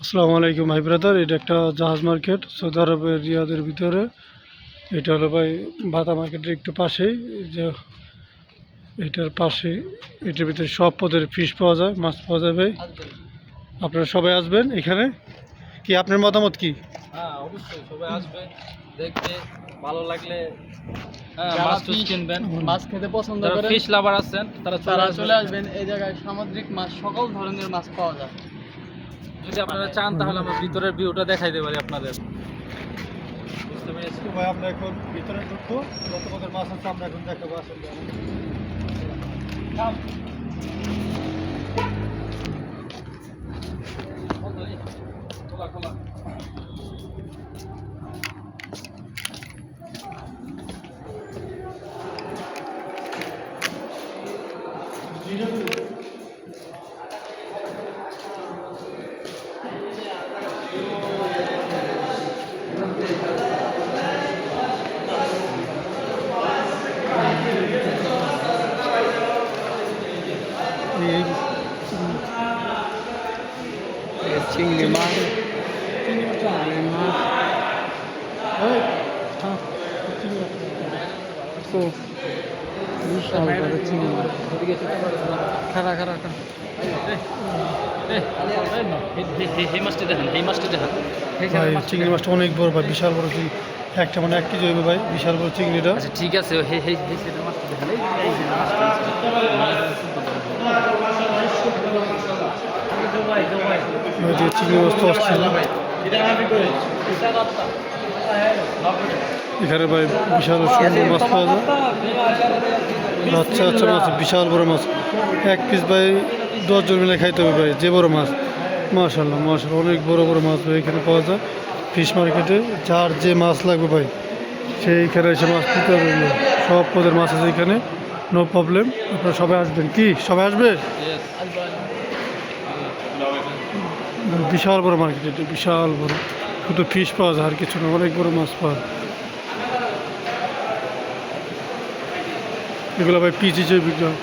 আসসালামু আলাইকুম ভাই ব্রাদার। এটা একটা জাহাজ মার্কেট সৌদি আরবের রিয়াদের ভিতরে। এটা হলো ভাই বাতা মার্কেটের একটু পাশেই, যে এটার পাশে, এটার ভিতরে সব পদের ফিশ পাওয়া যায়, মাছ পাওয়া যায় ভাই। আপনারা সবাই আসবেন এখানে। কি আপনার মতামত কি? হ্যাঁ, অবশ্যই সবাই আসবে, দেখবে, ভালো লাগলে যারা মাছ fish কিনবেন। মাছ খেতে পছন্দ যারা করেন ফিশ লাভার আছেন তারা তারা চলে চলে আসবেন। আসবেন। এই জায়গায় সামুদ্রিক মাছ, সকল ধরনের মাছ পাওয়া যায়। যদি আপনারা চান তাহলে আমরা ভিতরের ভিউটা দেখাইতে পারি আপনাদের। বুঝতে পেরেছি? ভাই আমরা এখন ভিতরে ঢুকবো, যত পদের মাছ আছে আমরা এখন দেখাবো। আসলে খোলা খোলা। চিংড়ি মাছ, বিশাল বড় চিংড়ি মাছ। খারা খারা খারা। এই মাছটি দেখেন, এই মাছটি দেখেন। ভাই চিংড়ি মাছটা অনেক বড় ভাই, বিশাল বড় চিংড়ি। একটা মানে 1 কেজি হবে ভাই, বিশাল বড় চিংড়িটা। আচ্ছা ঠিক আছে, এই সেটা মাছটি দেখেন, এই যে মাছটা চিংড়ি মাছ তো আসছে না এখানে ভাই, বিশাল সুন্দর মাছ পাওয়া যায়। আচ্ছা আচ্ছা মাছ, বিশাল বড় মাছ। 1 পিস ভাই 10 জন মিলে খাইতে হবে ভাই, যে বড় মাছ। মাশাল্লাহ মাশাল্লাহ, অনেক বড় বড় মাছ ভাই এখানে পাওয়া যায় ফিশ মার্কেটে। যার যে মাছ লাগবে ভাই সেইখানে এসে মাছ নিতে হবে ভাই। সব পদের মাছ আছে এখানে, নো প্রবলেম। আপনারা সবাই আসবেন। কি সবাই আসবে? বিশাল বড় মার্কেট, এটা বিশাল বড়। শুধু ফিশ পাওয়া যায় আর কিছু না, অনেক বড় মাছ পাওয়া যায়। এগুলো ভাই পিস হিসেবে বিক্রি হয়।